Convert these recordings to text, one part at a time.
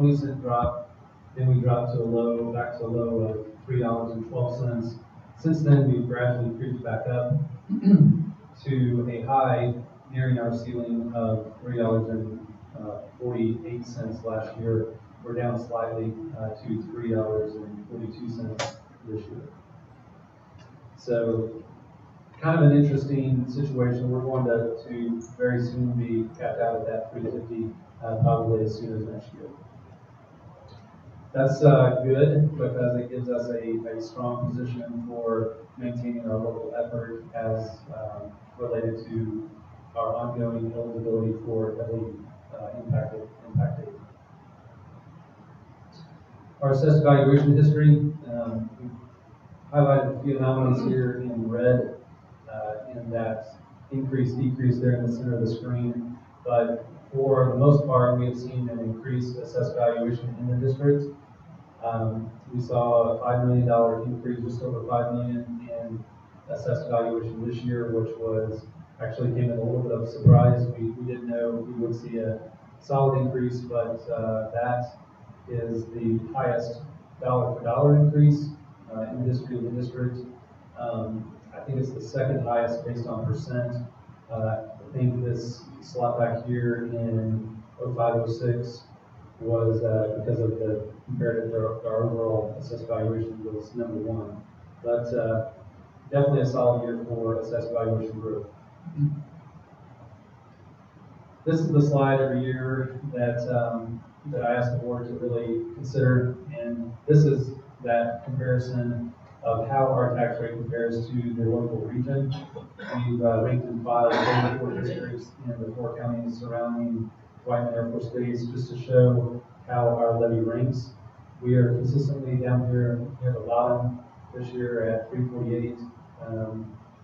20-cent drop. Then we dropped to a low, back to a low of $3.12. Since then, we've gradually creeped back up to a high nearing our ceiling of $3.48 last year. We're down slightly to $3.42 this year. So kind of an interesting situation. We're going to very soon be capped out at that 350, probably as soon as next year. That's good because it gives us a strong position for maintaining our local effort as related to our ongoing eligibility for heavily impacted aid. Our assessed valuation history, we've highlighted a few anomalies here in red in that increase, decrease there in the center of the screen. But for the most part, we have seen an increased assessed valuation in the district. We saw a $5 million increase, just over $5 million in assessed valuation this year, which was actually came as a little bit of a surprise. We didn't know we would see a solid increase, but that is the highest dollar for dollar increase in the history of the district. I think it's the second highest based on percent. I think this slot back here in 0506 was because of the comparative, our overall assessed valuation was number one. But definitely a solid year for assessed valuation growth. This is the slide every year that I ask the board to really consider, and this is that comparison of how our tax rate compares to the local region. We've ranked and filed 34 districts in the 4 counties surrounding Whiteman Air Force Base just to show how our levy ranks. We are consistently down here near the bottom this year at 348.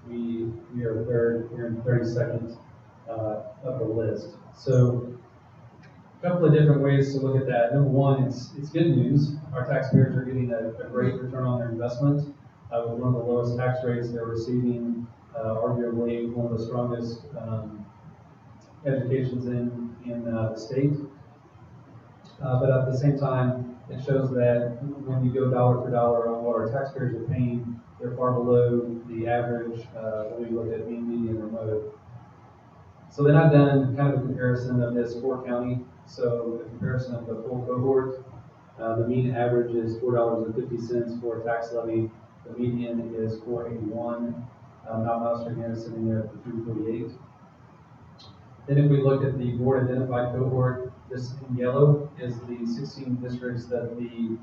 We are third, we're in 32nd of the list. So a couple of different ways to look at that. Number one, it's good news. Our taxpayers are getting a great return on their investment. With one of the lowest tax rates, they're receiving arguably one of the strongest educations in the state. But at the same time, it shows that when you go dollar for dollar on what our taxpayers are paying, they're far below the average when we look at mean, median, or mode. So then I've done kind of a comparison of this 4 county. So the comparison of the full cohort, the mean average is $4.50 for a tax levy. The median is $4.81. Mount Monster again is sitting there at the $3.48. Then if we look at the board identified cohort, this in yellow is the 16 districts that we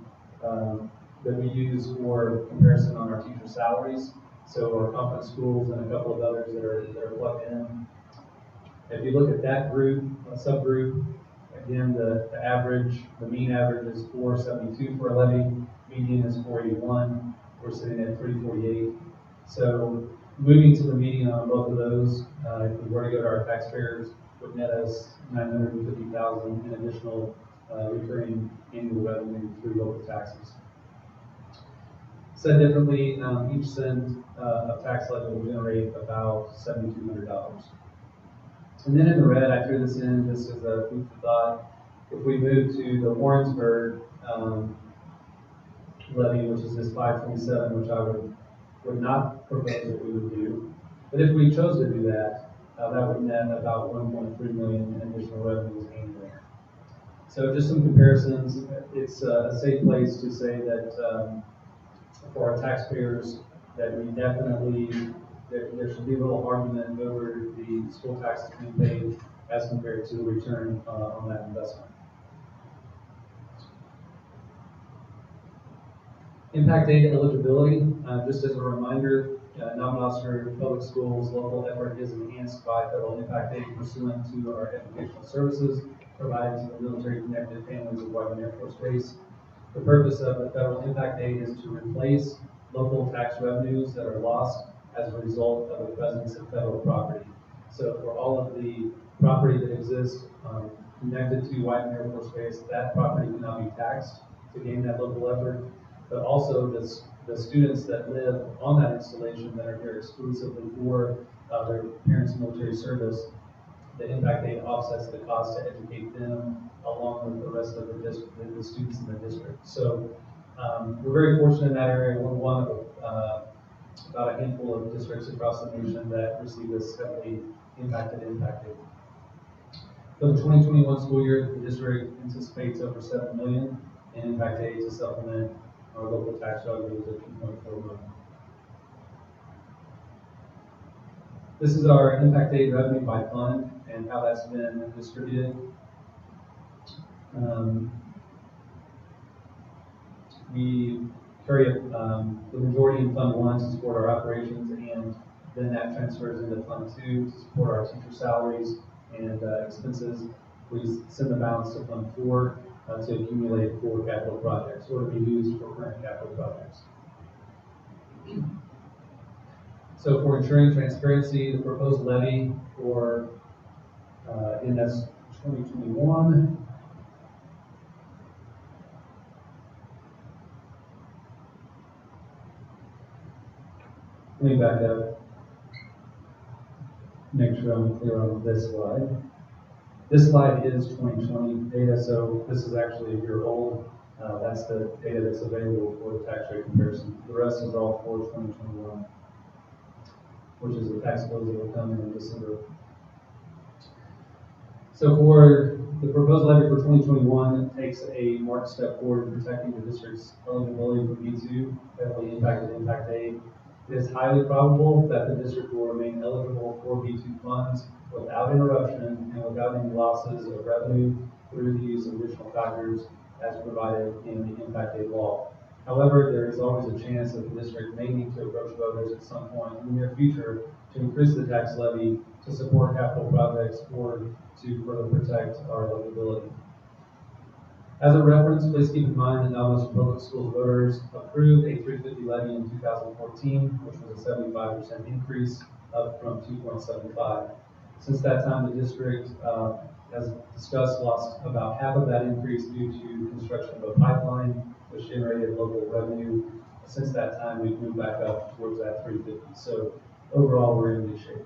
use for comparison on our teacher salaries. So our Confidence Schools and a couple of others that are plugged in. If you look at that group, a subgroup, again, the average, the mean average is 472 for a levy, median is 481. We're sitting at 348. So moving to the median on both of those, if we were to go to our taxpayers, would net us $950,000 in additional recurring annual revenue through local taxes. Said differently, each cent of tax levy will generate about $7,200. And then in the red, I threw this in just as a food for thought. If we move to the Warrensburg levy, which is this 527, which I would not propose that we would do. But if we chose to do that, that would net about $1.3 million in additional revenues annually. So just some comparisons. It's a safe place to say that for our taxpayers, that we definitely, there should be a little argument over the school taxes being paid as compared to the return on that investment. Impact aid eligibility, just as a reminder, Navamostar Public Schools local effort is enhanced by federal impact aid pursuant to our educational services provided to the military-connected families of Whiteman Air Force Base. The purpose of the federal impact aid is to replace local tax revenues that are lost as a result of the presence of federal property. So for all of the property that exists connected to Whiteman Air Force Base, that property cannot be taxed to gain that local effort. But also the students that live on that installation that are here exclusively for their parents' military service, the impact aid offsets the cost to educate them along with the rest of the students in the district. So we're very fortunate in that area. We're one of about a handful of districts across the nation that receive this heavily impacted impact aid. For the 2021 school year, the district anticipates over $7 million in impact aid to supplement our local tax revenues of $2.4 million. This is our impact aid revenue by fund and how that's been distributed. We carry the majority in Fund 1 to support our operations, and then that transfers into Fund 2 to support our teacher salaries and expenses. We send the balance to Fund 4 to accumulate for capital projects or to be used for current capital projects. So for ensuring transparency, the proposed levy for NS 2021 let me back up, make sure I'm clear on this slide. This slide is 2020 data, so this is actually a year old. That's the data that's available for the tax rate comparison. The rest is all for 2021, which is the tax bills that will come in December. So for the proposed levy for 2021, it takes a marked step forward in protecting the district's eligibility for B2, heavily impacted impact aid. It is highly probable that the district will remain eligible for B2 funds without interruption and without any losses of revenue through the use of additional factors as provided in the impact aid law. However, there is always a chance that the district may need to approach voters at some point in the near future to increase the tax levy to support capital projects or to further protect our eligibility. As a reference, please keep in mind that Navajo Public Schools voters approved a 350 levy in 2014, which was a 75% increase, up from 2.75. Since that time, the district, as discussed, lost about half of that increase due to construction of a pipeline, which generated local revenue. Since that time, we've moved back up towards that 350. So overall, we're in good shape.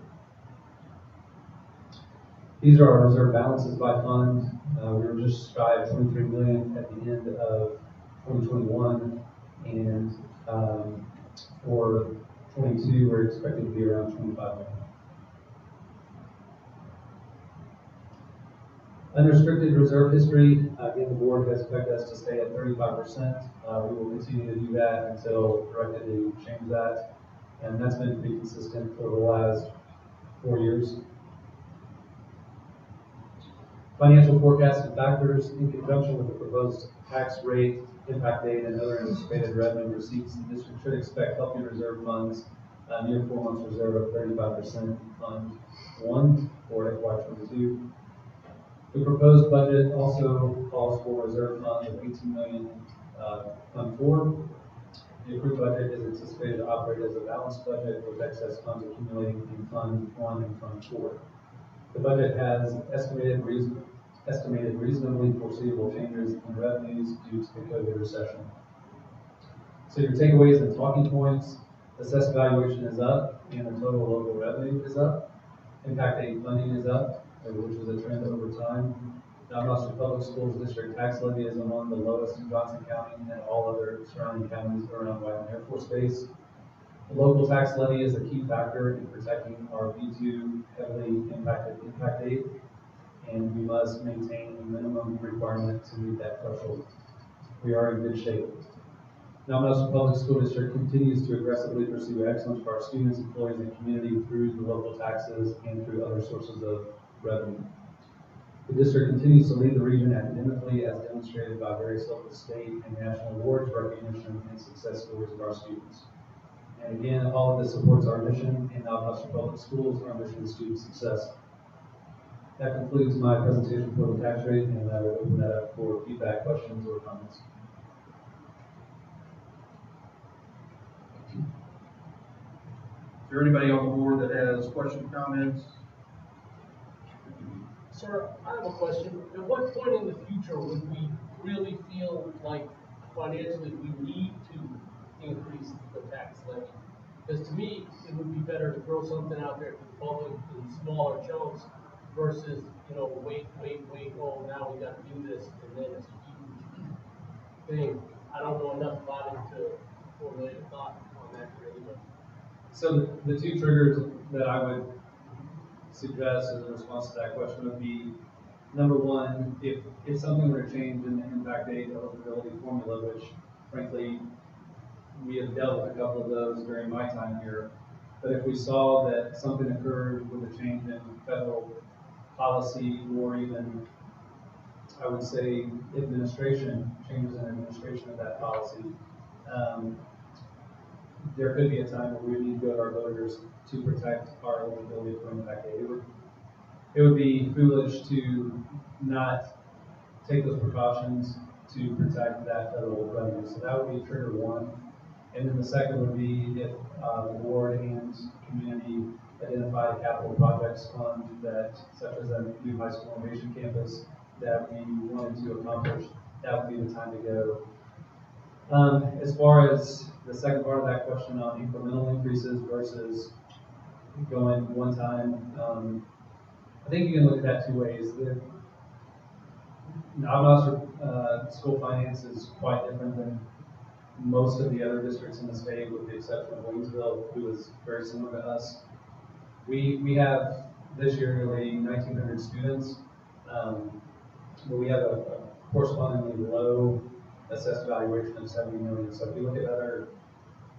These are our reserve balances by fund. We were just shy of $23 million at the end of 2021, and for 22, we're expected to be around $25 million. Unrestricted reserve history, again, the board has expected us to stay at 35%. We will continue to do that until directed to change that, and that's been pretty consistent for the last 4 years. Financial forecasted factors in conjunction with the proposed tax rate, impact aid, and other anticipated revenue receipts, the district should expect healthy reserve funds, near 4 months reserve of 35% in Fund 1 for FY22. The proposed budget also calls for reserve funds of $18 million in Fund 4. The approved budget is anticipated to operate as a balanced budget with excess funds accumulating in Fund 1 and Fund 4. The budget has estimated reasonably foreseeable changes in revenues due to the COVID recession. So your takeaways and talking points: assessed valuation is up, and the total local revenue is up. Impact aid funding is up, which is a trend over time. Navajo Public Schools district tax levy is among the lowest in Johnson County and all other surrounding counties around Whiteman Air Force Base. The local tax levy is a key factor in protecting our B2 heavily impacted impact aid, and we must maintain a minimum requirement to meet that threshold. We are in good shape. Navajo Public School District continues to aggressively pursue excellence for our students, employees, and community through the local taxes and through other sources of revenue. The district continues to lead the region academically, as demonstrated by various local, state, and national awards, recognition, and success stories of our students. And again, all of this supports our mission in Navajo Public Schools. Our mission is student success. That concludes my presentation for the tax rate, and I will open that up for feedback, questions, or comments. Is there anybody on the board that has questions, comments? Sir, I have a question. At what point in the future would we really feel like financially we need to increase the tax levy? Because to me, it would be better to throw something out there to the public in smaller chunks versus, wait, oh, now we gotta do this, and then it's a huge thing. I don't know enough about it to formulate a thought on that really, but. So the two triggers that I would suggest as a response to that question would be, number one, if something were to change in the impact aid eligibility formula, which frankly, we have dealt with a couple of those during my time here, but if we saw that something occurred with a change in federal policy or even, I would say, changes in administration of that policy, there could be a time where we need to go to our voters to protect our eligibility for impact aid. It would be foolish to not take those precautions to protect that federal revenue. So that would be trigger one. And then the second would be if the board and community identify a capital projects fund that, such as a new high school innovation campus, that we wanted to accomplish, that would be the time to go. As far as the second part of that question on incremental increases versus going one time, I think you can look at that two ways. Navitas school finance is quite different than most of the other districts in the state, with the exception of Waynesville, who is very similar to us. We have this year nearly 1,900 students, but we have a correspondingly low assessed valuation of 70 million. So if you look at other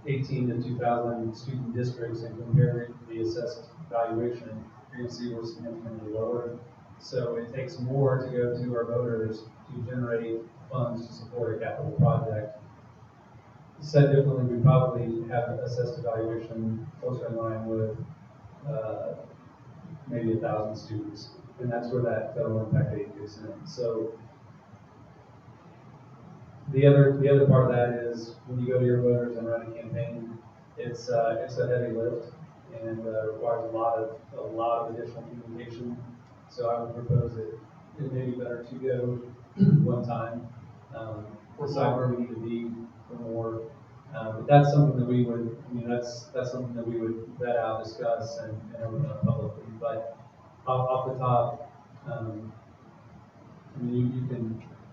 18 to 2,000 student districts and compare the assessed valuation, you're going to see we're significantly lower. So it takes more to go to our voters to generate funds to support a capital project. Said differently, we probably have assessed evaluation closer in line with maybe 1,000 students, and that's where that federal impact aid kicks in. So the other part of that is when you go to your voters and run a campaign, it's a heavy lift and requires a lot of additional communication. So I would propose that it may be better to go one time, decide where we need to be for more. But that's something that we would, that's something that we would vet out, discuss, and open up publicly. But off the top,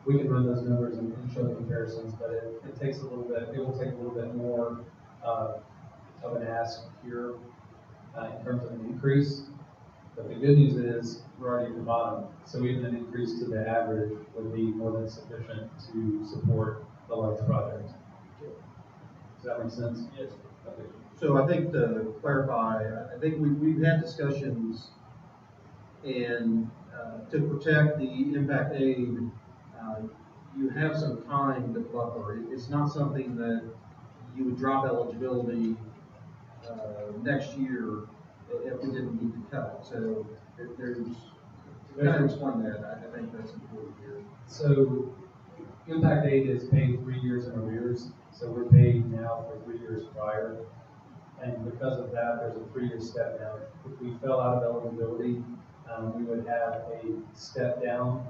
we can run those numbers and show the comparisons, but it takes a little bit, it will take a little bit more of an ask here in terms of an increase. But the good news is we're already at the bottom, so even an increase to the average would be more than sufficient to support the large project. Does that make sense? Yes. Okay. So I think to clarify, I think we've had discussions, and to protect the impact aid, you have some time to buffer. It's not something that you would drop eligibility next year if we didn't need to cut. So there's, kind of explain that. I think that's important here. So impact aid is paid 3 years in arrears. So we're paid now for 3 years prior. And because of that, there's a 3-year step down. If we fell out of eligibility, we would have a step down.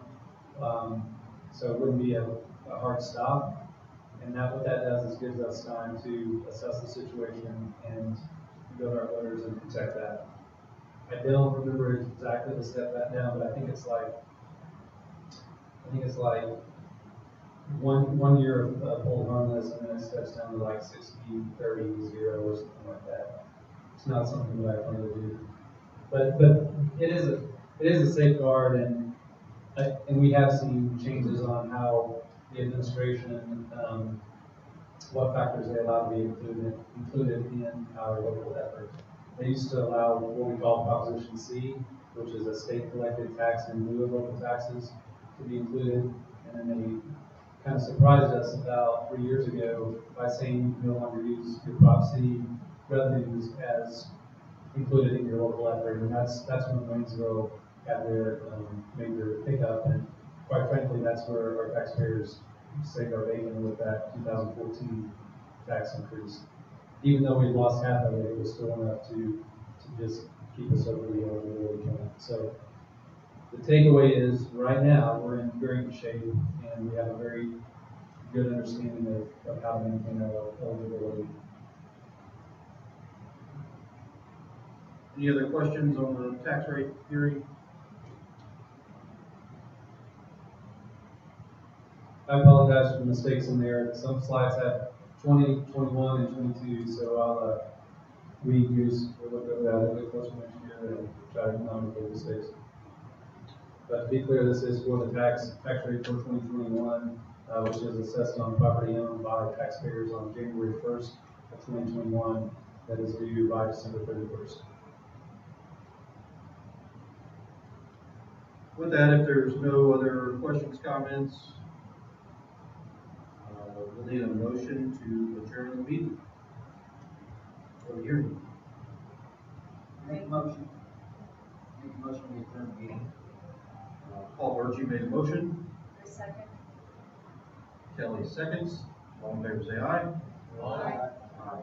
So it wouldn't be a hard stop. And what that does is gives us time to assess the situation and go to our voters and protect that. I don't remember exactly the step back down, but I think it's like one year of hold harmless, and then it steps down to like 60, 30, 0 or something like that. It's not something that I plan to do, but it is a safeguard, and we have seen changes on how the administration, what factors they allow to be included in our local effort. They used to allow what we call Proposition C, which is a state collected tax in lieu of local taxes, to be included, and then they kind of surprised us about 3 years ago by saying you can no longer use your Prop C revenues as included in your local effort, and that's when Waynesville had their major pickup, and quite frankly, that's where our taxpayers saved our bacon with that 2014 tax increase. Even though we lost half of it, it was still enough to just keep us over the eligibility point. So the takeaway is, right now, we're in very good shape, and we have a very good understanding of how to maintain our eligibility. Any other questions on the tax rate theory? I apologize for the mistakes in there. Some slides have 20, 21, and 22, so I'll, reuse, we'll look over that a little bit closer next year and try to not make those mistakes. But to be clear, this is for the tax rate for 2021, which is assessed on property owned by taxpayers on January 1st of 2021, that is due by December 31st. With that, if there's no other questions, comments, we'll need a motion to adjourn the meeting. Or the hearing. Make a motion. Make a motion to adjourn the meeting. Paul Archie made a motion. A second. Kelly seconds. All in favor say aye. Aye. Aye.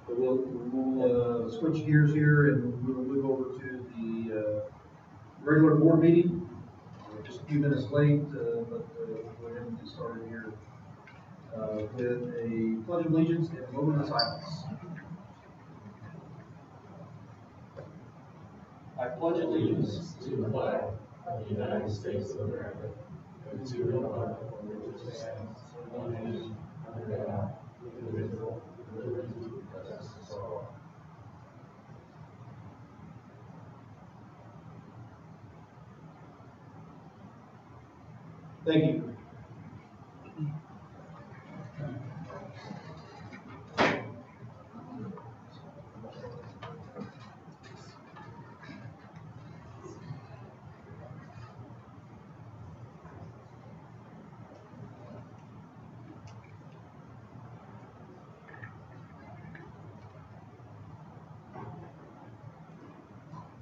So we'll switch gears here and we'll move over to the regular board meeting. Just a few minutes late, but we'll go ahead and get started here with a pledge of allegiance and a moment of silence. I pledge allegiance To the flag of the United States of America, and to the republic for which it stands, one nation, under God, indivisible, with liberty and justice for all. Thank you.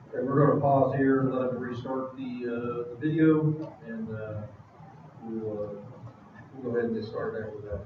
Okay, we're going to pause here and let them restart the video, and we'll go ahead and get started after that.